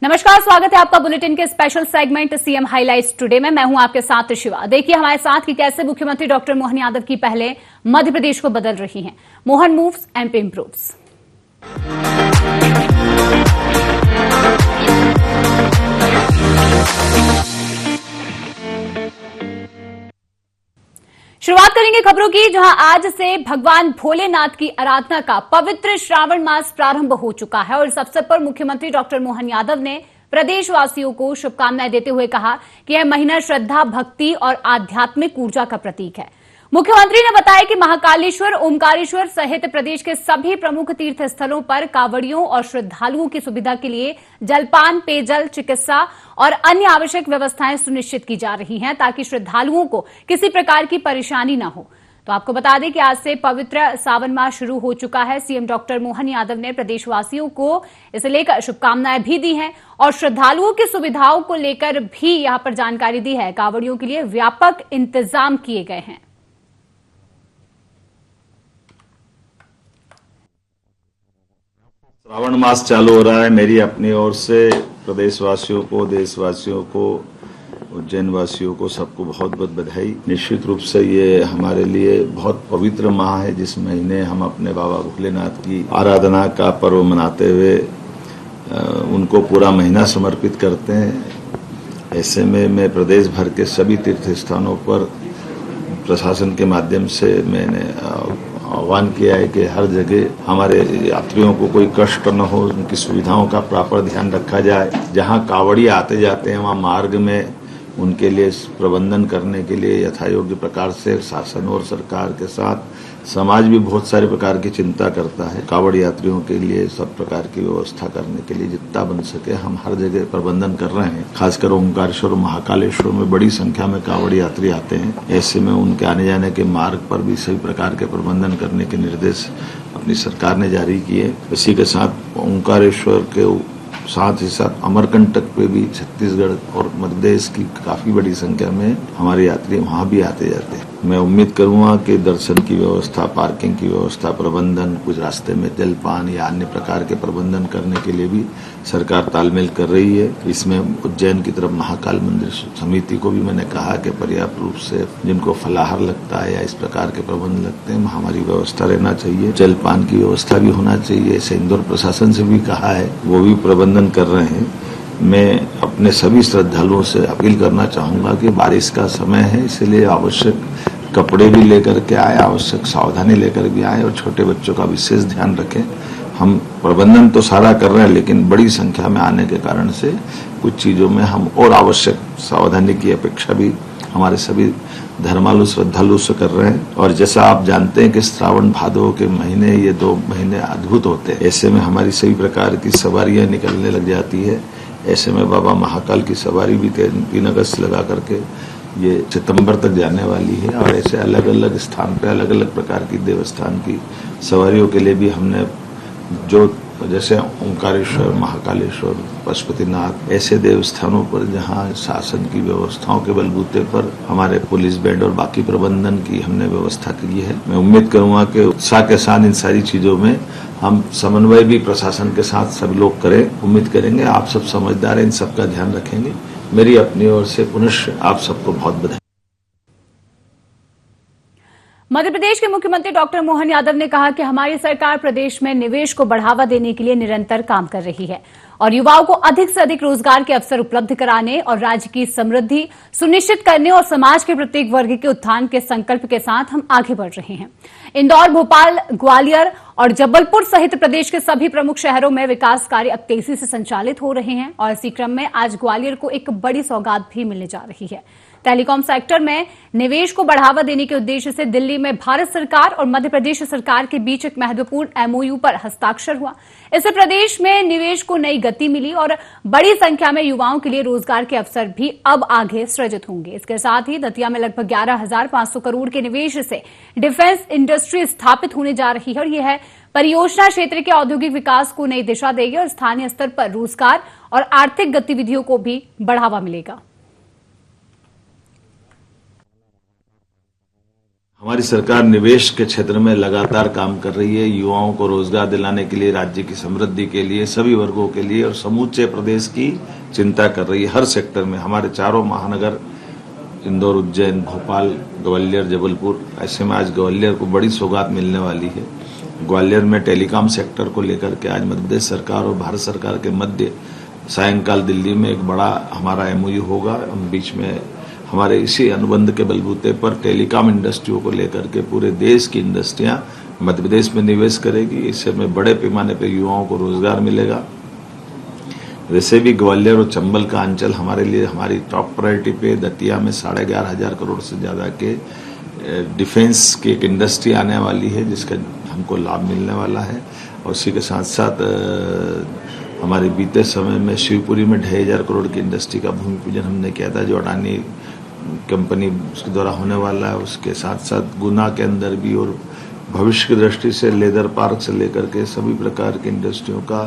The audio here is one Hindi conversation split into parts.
नमस्कार, स्वागत है आपका बुलेटिन के special segment CM highlights today में। मैं हूं आपके साथ शिवा। देखिए हमारे साथ कि कैसे मुख्यमंत्री डॉक्टर मोहन यादव की पहले मध्य प्रदेश को बदल रही हैं। Mohan moves, MP improves. शुरुआत करेंगे खबरों की, जहां आज से भगवान भोलेनाथ की आराधना का पवित्र श्रावण मास प्रारंभ हो चुका है और इस अवसर पर मुख्यमंत्री डॉक्टर मोहन यादव ने प्रदेशवासियों को शुभकामनाएं देते हुए कहा कि यह महीना श्रद्धा, भक्ति और आध्यात्मिक ऊर्जा का प्रतीक है। मुख्यमंत्री ने बताया कि महाकालेश्वर, ओमकारेश्वर सहित प्रदेश के सभी प्रमुख तीर्थ स्थलों पर कांवड़ियों और श्रद्धालुओं की सुविधा के लिए जलपान, पेयजल, चिकित्सा और अन्य आवश्यक व्यवस्थाएं सुनिश्चित की जा रही हैं ताकि श्रद्धालुओं को किसी प्रकार की परेशानी न हो। तो आपको बता दें कि आज से पवित्र सावन मास शुरू हो चुका है। सीएम डॉक्टर मोहन यादव ने प्रदेशवासियों को इसे लेकर शुभकामनाएं भी दी हैं और श्रद्धालुओं की सुविधाओं को लेकर भी यहां पर जानकारी दी है। कांवड़ियों के लिए व्यापक इंतजाम किए गए हैं। श्रावण मास चालू हो रहा है। मेरी अपनी ओर से प्रदेशवासियों को, देशवासियों को, उज्जैन वासियों को सबको बहुत बहुत बधाई। निश्चित रूप से ये हमारे लिए बहुत पवित्र माह है, जिस महीने हम अपने बाबा भोलेनाथ की आराधना का पर्व मनाते हुए उनको पूरा महीना समर्पित करते हैं। ऐसे में मैं प्रदेश भर के सभी तीर्थ स्थानों पर प्रशासन के माध्यम से मैंने आह्वान किया है कि हर जगह हमारे यात्रियों को कोई कष्ट न हो, उनकी सुविधाओं का प्रॉपर ध्यान रखा जाए। जहां कांवड़ी आते जाते हैं वहां मार्ग में उनके लिए प्रबंधन करने के लिए यथायोग्य प्रकार से शासन और सरकार के साथ समाज भी बहुत सारे प्रकार की चिंता करता है। कांवड़ यात्रियों के लिए सब प्रकार की व्यवस्था करने के लिए जितना बन सके हम हर जगह प्रबंधन कर रहे हैं। खासकर ओमकारेश्वर और महाकालेश्वर में बड़ी संख्या में कांवड़ यात्री आते हैं। ऐसे में उनके आने जाने के मार्ग पर भी सभी प्रकार के प्रबंधन करने के निर्देश अपनी सरकार ने जारी किए। इसी के साथ ओमकारेश्वर के साथ ही साथ अमरकंटक पे भी छत्तीसगढ़ और मध्य प्रदेश की काफी बड़ी संख्या में हमारे यात्री वहां भी आते जाते हैं। मैं उम्मीद करूंगा कि दर्शन की व्यवस्था, पार्किंग की व्यवस्था, प्रबंधन, कुछ रास्ते में जलपान या अन्य प्रकार के प्रबंधन करने के लिए भी सरकार तालमेल कर रही है। इसमें उज्जैन की तरफ महाकाल मंदिर समिति को भी मैंने कहा कि पर्याप्त रूप से जिनको फलाहार लगता है या इस प्रकार के प्रबंध लगते हैं हमारी व्यवस्था रहना चाहिए। जलपान की व्यवस्था भी होना चाहिए। ऐसे इंदौर प्रशासन से भी कहा है, वो भी प्रबंधन कर रहे हैं। मैं अपने सभी श्रद्धालुओं से अपील करना चाहूंगा कि बारिश का समय है, इसलिए आवश्यक कपड़े भी लेकर के आए, आवश्यक सावधानी लेकर भी आए और छोटे बच्चों का विशेष ध्यान रखें। हम प्रबंधन तो सारा कर रहे हैं, लेकिन बड़ी संख्या में आने के कारण से कुछ चीजों में हम और आवश्यक सावधानी की अपेक्षा भी हमारे सभी धर्मालु श्रद्धालु से कर रहे हैं। और जैसा आप जानते हैं कि श्रावण भादो के महीने, ये 2 महीने अद्भुत होते हैं। ऐसे में हमारी सभी प्रकार की सवारियां निकलने लग जाती है। ऐसे में बाबा महाकाल की सवारी भी 3 अगस्त लगा करके ये सितंबर तक जाने वाली है। और ऐसे अलग अलग स्थान पे अलग अलग प्रकार की देवस्थान की सवारियों के लिए भी हमने जो जैसे ओमकारेश्वर, महाकालेश्वर, पशुपतिनाथ, ऐसे देवस्थानों पर जहां शासन की व्यवस्थाओं के बलबूते पर हमारे पुलिस बैंड और बाकी प्रबंधन की हमने व्यवस्था की है। मैं उम्मीद करूंगा कि उत्साह के साथ इन सारी चीजों में हम समन्वय भी प्रशासन के साथ सभी लोग करें। उम्मीद करेंगे आप सब समझदार हैं, इन सबका ध्यान रखेंगे। मेरी अपनी ओर से पुनः आप सबको बहुत बधाई। मध्य प्रदेश के मुख्यमंत्री डॉक्टर मोहन यादव ने कहा कि हमारी सरकार प्रदेश में निवेश को बढ़ावा देने के लिए निरंतर काम कर रही है और युवाओं को अधिक से अधिक रोजगार के अवसर उपलब्ध कराने और राज्य की समृद्धि सुनिश्चित करने और समाज के प्रत्येक वर्ग के उत्थान के संकल्प के साथ हम आगे बढ़ रहे हैं। इंदौर, भोपाल, ग्वालियर और जबलपुर सहित प्रदेश के सभी प्रमुख शहरों में विकास कार्य अब तेजी से संचालित हो रहे हैं और इसी क्रम में आज ग्वालियर को एक बड़ी सौगात भी मिलने जा रही है। टेलीकॉम सेक्टर में निवेश को बढ़ावा देने के उद्देश्य से दिल्ली में भारत सरकार और मध्य प्रदेश सरकार के बीच एक महत्वपूर्ण एमओयू पर हस्ताक्षर हुआ। इससे प्रदेश में निवेश को नई गति मिली और बड़ी संख्या में युवाओं के लिए रोजगार के अवसर भी अब आगे सृजित होंगे। इसके साथ ही दतिया में लगभग 11,500 करोड़ के निवेश से डिफेंस इंडस्ट्री स्थापित होने जा रही है और यह परियोजना क्षेत्र के औद्योगिक विकास को नई दिशा देगी और स्थानीय स्तर पर रोजगार और आर्थिक गतिविधियों को भी बढ़ावा मिलेगा। हमारी सरकार निवेश के क्षेत्र में लगातार काम कर रही है। युवाओं को रोजगार दिलाने के लिए, राज्य की समृद्धि के लिए, सभी वर्गों के लिए और समूचे प्रदेश की चिंता कर रही है। हर सेक्टर में हमारे चारों महानगर इंदौर, उज्जैन, भोपाल, ग्वालियर, जबलपुर, ऐसे में आज ग्वालियर को बड़ी सौगात मिलने वाली है। ग्वालियर में टेलीकॉम सेक्टर को लेकर के आज मध्य प्रदेश सरकार और भारत सरकार के मध्य सायंकाल दिल्ली में एक बड़ा हमारा MOU होगा। हम बीच में हमारे इसी अनुबंध के बलबूते पर टेलीकॉम इंडस्ट्रियों को लेकर के पूरे देश की इंडस्ट्रियां मध्य प्रदेश में निवेश करेगी। इससे में बड़े पैमाने पर युवाओं को रोजगार मिलेगा। वैसे भी ग्वालियर और चंबल का अंचल हमारे लिए हमारी टॉप प्रायोरिटी पे दतिया में 11,500 करोड़ से ज्यादा के डिफेंस की एक इंडस्ट्री आने वाली है, जिसका हमको लाभ मिलने वाला है। और उसी के साथ साथ हमारे बीते समय में शिवपुरी में 2,500 करोड़ की इंडस्ट्री का भूमि पूजन हमने किया था, जो अडानी कंपनी उसके द्वारा होने वाला है। उसके साथ साथ गुना के अंदर भी और भविष्य की दृष्टि से लेदर पार्क से लेकर के सभी प्रकार की इंडस्ट्रियों का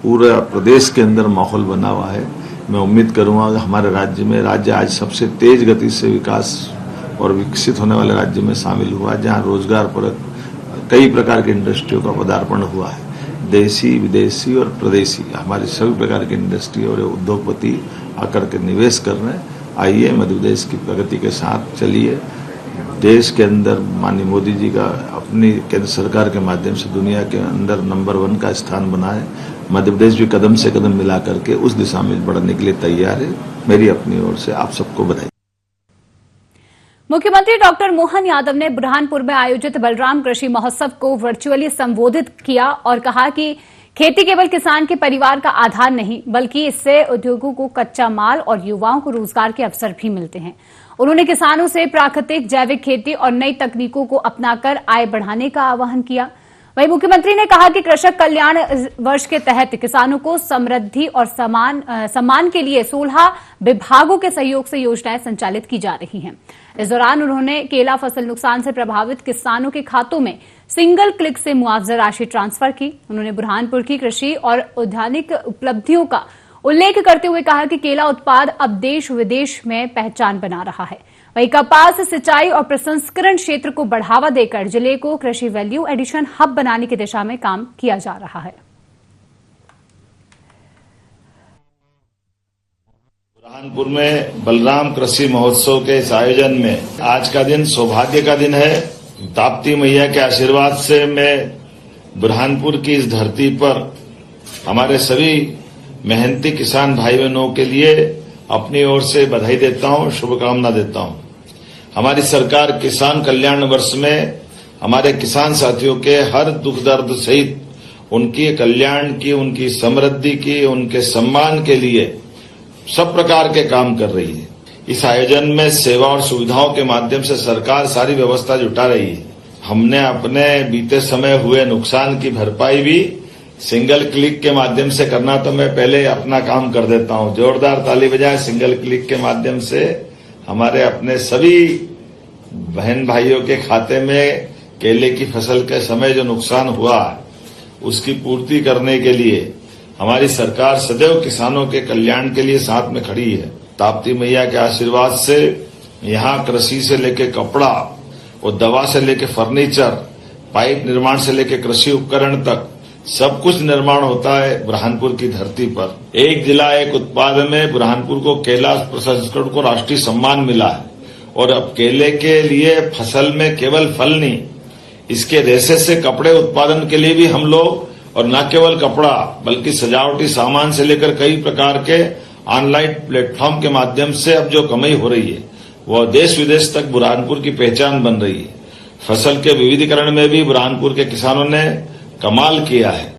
पूरा प्रदेश के अंदर माहौल बना हुआ है। मैं उम्मीद करूंगा कि हमारे राज्य आज सबसे तेज गति से विकास और विकसित होने वाले राज्य में शामिल हुआ, जहां रोजगार पर कई प्रकार की इंडस्ट्रियों का पदार्पण हुआ है। देशी, विदेशी और प्रदेशी हमारी सभी प्रकार की इंडस्ट्री और उद्योगपति आकर के निवेश कर रहे हैं। आइए मध्य प्रदेश की प्रगति के साथ चलिए। देश के अंदर माननीय मोदी जी का अपनी केंद्र सरकार के माध्यम से दुनिया के अंदर नंबर 1 का स्थान बना है। मध्य प्रदेश भी कदम से कदम मिला करके उस दिशा में बढ़ने के लिए तैयार है। मेरी अपनी ओर से आप सबको बधाई। मुख्यमंत्री डॉक्टर मोहन यादव ने बुरहानपुर में आयोजित बलराम कृषि महोत्सव को वर्चुअली संबोधित किया और कहा कि खेती केवल किसान के परिवार का आधार नहीं, बल्कि इससे उद्योगों को कच्चा माल और युवाओं को रोजगार के अवसर भी मिलते हैं। उन्होंने किसानों से प्राकृतिक जैविक खेती और नई तकनीकों को अपनाकर आय बढ़ाने का आह्वान किया। वहीं मुख्यमंत्री ने कहा कि कृषक कल्याण वर्ष के तहत किसानों को समृद्धि और सम्मान के लिए 16 विभागों के सहयोग से योजनाएं संचालित की जा रही हैं। इस दौरान उन्होंने केला फसल नुकसान से प्रभावित किसानों के खातों में सिंगल क्लिक से मुआवजा राशि ट्रांसफर की। उन्होंने बुरहानपुर की कृषि और औद्यानिक उपलब्धियों का उल्लेख करते हुए कहा कि केला उत्पाद अब देश विदेश में पहचान बना रहा है। वहीं कपास सिंचाई और प्रसंस्करण क्षेत्र को बढ़ावा देकर जिले को कृषि वैल्यू एडिशन हब बनाने की दिशा में काम किया जा रहा है। बुरहानपुर में बलराम कृषि महोत्सव के इस आयोजन में आज का दिन सौभाग्य का दिन है। ताप्ती मैया के आशीर्वाद से मैं बुरहानपुर की इस धरती पर हमारे सभी मेहनती किसान भाई बहनों के लिए अपनी ओर से बधाई देता हूं, शुभकामना देता हूं। हमारी सरकार किसान कल्याण वर्ष में हमारे किसान साथियों के हर दुख दर्द सहित उनकी कल्याण की, उनकी समृद्धि की, उनके सम्मान के लिए सब प्रकार के काम कर रही है। इस आयोजन में सेवा और सुविधाओं के माध्यम से सरकार सारी व्यवस्था जुटा रही है। हमने अपने बीते समय हुए नुकसान की भरपाई भी सिंगल क्लिक के माध्यम से करना, तो मैं पहले अपना काम कर देता हूं। जोरदार ताली बजाएं। सिंगल क्लिक के माध्यम से हमारे अपने सभी बहन भाइयों के खाते में केले की फसल के समय जो नुकसान हुआ उसकी पूर्ति करने के लिए हमारी सरकार सदैव किसानों के कल्याण के लिए साथ में खड़ी है। ताप्ती मैया के आशीर्वाद से यहाँ कृषि से लेके कपड़ा और दवा से लेके फर्नीचर, पाइप निर्माण से लेके कृषि उपकरण तक सब कुछ निर्माण होता है बुरहानपुर की धरती पर। एक जिला एक उत्पाद में बुरहानपुर को केला प्रसंस्करण को राष्ट्रीय सम्मान मिला है। और अब केले के लिए फसल में केवल फल नहीं, इसके रेशे से कपड़े उत्पादन के लिए भी हम लोग, और न केवल कपड़ा बल्कि सजावटी सामान से लेकर कई प्रकार के ऑनलाइन प्लेटफॉर्म के माध्यम से अब जो कमाई हो रही है वह देश विदेश तक बुरहानपुर की पहचान बन रही है। फसल के विविधीकरण में भी बुरहानपुर के किसानों ने कमाल किया है।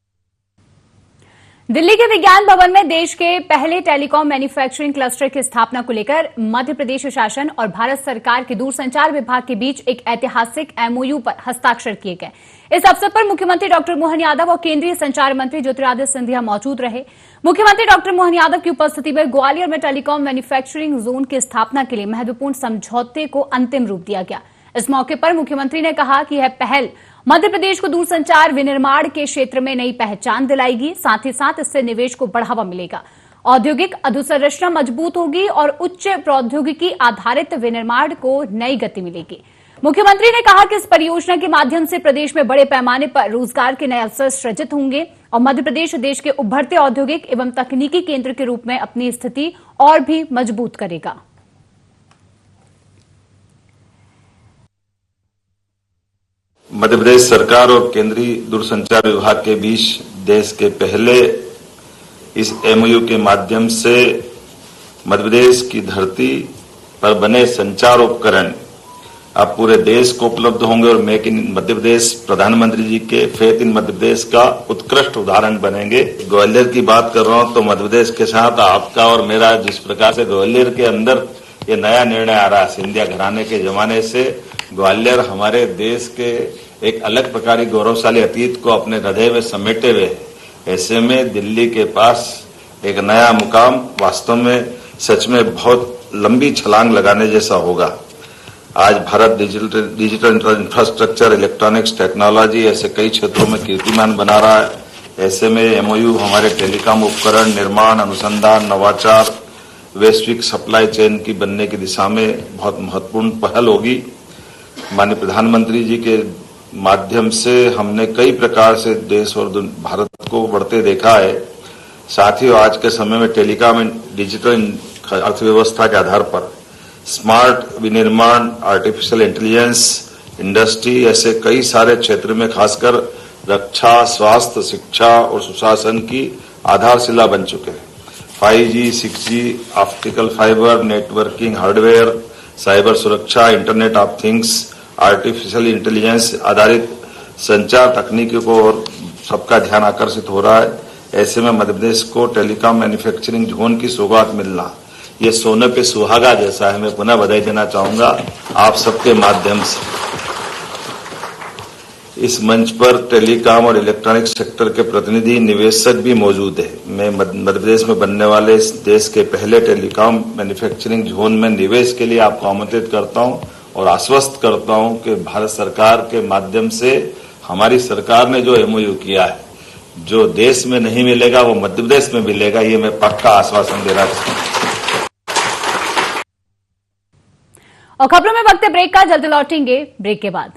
दिल्ली के विज्ञान भवन में देश के पहले टेलीकॉम मैन्युफैक्चरिंग क्लस्टर की स्थापना को लेकर मध्य प्रदेश शासन और भारत सरकार के दूरसंचार विभाग के बीच एक ऐतिहासिक MOU पर हस्ताक्षर किए गए। इस अवसर पर मुख्यमंत्री डॉक्टर मोहन यादव और केंद्रीय संचार मंत्री ज्योतिरादित्य सिंधिया मौजूद रहे। मुख्यमंत्री डॉक्टर मोहन यादव की उपस्थिति में ग्वालियर में टेलीकॉम मैन्युफैक्चरिंग जोन की स्थापना के लिए महत्वपूर्ण समझौते को अंतिम रूप दिया गया। इस मौके पर मुख्यमंत्री ने कहा कि यह पहल मध्य प्रदेश को दूरसंचार विनिर्माण के क्षेत्र में नई पहचान दिलाएगी। साथ ही साथ इससे निवेश को बढ़ावा मिलेगा, औद्योगिक अधोसंरचना मजबूत होगी और उच्च प्रौद्योगिकी आधारित विनिर्माण को नई गति मिलेगी। मुख्यमंत्री ने कहा कि इस परियोजना के माध्यम से प्रदेश में बड़े पैमाने पर रोजगार के नए अवसर सृजित होंगे और मध्य प्रदेश देश के उभरते औद्योगिक एवं तकनीकी केंद्र के रूप में अपनी स्थिति और भी मजबूत करेगा। मध्य प्रदेश सरकार और केंद्रीय दूरसंचार विभाग के बीच देश के पहले इस एमओयू के माध्यम से मध्य प्रदेश की धरती पर बने संचार उपकरण अब पूरे देश को उपलब्ध होंगे और मेक इन मध्य प्रदेश प्रधानमंत्री जी के फेथ इन मध्य प्रदेश का उत्कृष्ट उदाहरण बनेंगे। ग्वालियर की बात कर रहा हूं तो मध्य प्रदेश के साथ आपका और मेरा जिस प्रकार से ग्वालियर के अंदर ये नया निर्णय आ रहा है, सिंधिया घराने के जमाने से ग्वालियर हमारे देश के एक अलग प्रकार की गौरवशाली अतीत को अपने हृदय में समेटे हुए, ऐसे में दिल्ली के पास एक नया मुकाम वास्तव में सच में बहुत लंबी छलांग लगाने जैसा होगा। आज Bharat digital infrastructure, electronics, technology ऐसे कई क्षेत्रों में कीर्तिमान बना रहा है। ऐसे में एमओयू हमारे टेलीकॉम उपकरण निर्माण, अनुसंधान, नवाचार, वैश्विक सप्लाई चेन की बनने की दिशा में बहुत महत्वपूर्ण पहल होगी। माननीय प्रधानमंत्री जी के माध्यम से हमने कई प्रकार से देश और भारत को बढ़ते देखा है। साथ ही आज के समय में टेलीकॉम डिजिटल अर्थव्यवस्था के आधार पर स्मार्ट विनिर्माण, आर्टिफिशियल इंटेलिजेंस, इंडस्ट्री ऐसे कई सारे क्षेत्र में खासकर रक्षा, स्वास्थ्य, शिक्षा और सुशासन की आधारशिला बन चुके हैं। 5G, 6G, optical fibre, networking, hardware, cyber सुरक्षा, internet of things, artificial intelligence आधारित संचार तकनीकी को और सबका ध्यान आकर्षित हो रहा है। ऐसे में मध्य प्रदेश को टेलीकॉम मैन्युफैक्चरिंग जोन की सौगात मिलना ये सोने पे सुहागा जैसा है। मैं पुनः बधाई देना चाहूंगा आप सबके माध्यम से। इस मंच पर टेलीकॉम और इलेक्ट्रॉनिक सेक्टर के प्रतिनिधि, निवेशक भी मौजूद है। मैं मध्य प्रदेश में बनने वाले इस देश के पहले टेलीकॉम मैन्युफैक्चरिंग जोन में निवेश के लिए आपको आमंत्रित करता हूं और आश्वस्त करता हूं कि भारत सरकार के माध्यम से हमारी सरकार ने जो एमओयू किया है, जो देश में नहीं मिलेगा वो मध्य प्रदेश में मिलेगा, ये मैं पक्का आश्वासन देना चाहता हूं। और खबरों में वक्त है ब्रेक का, जल्द लौटेंगे ब्रेक के बाद।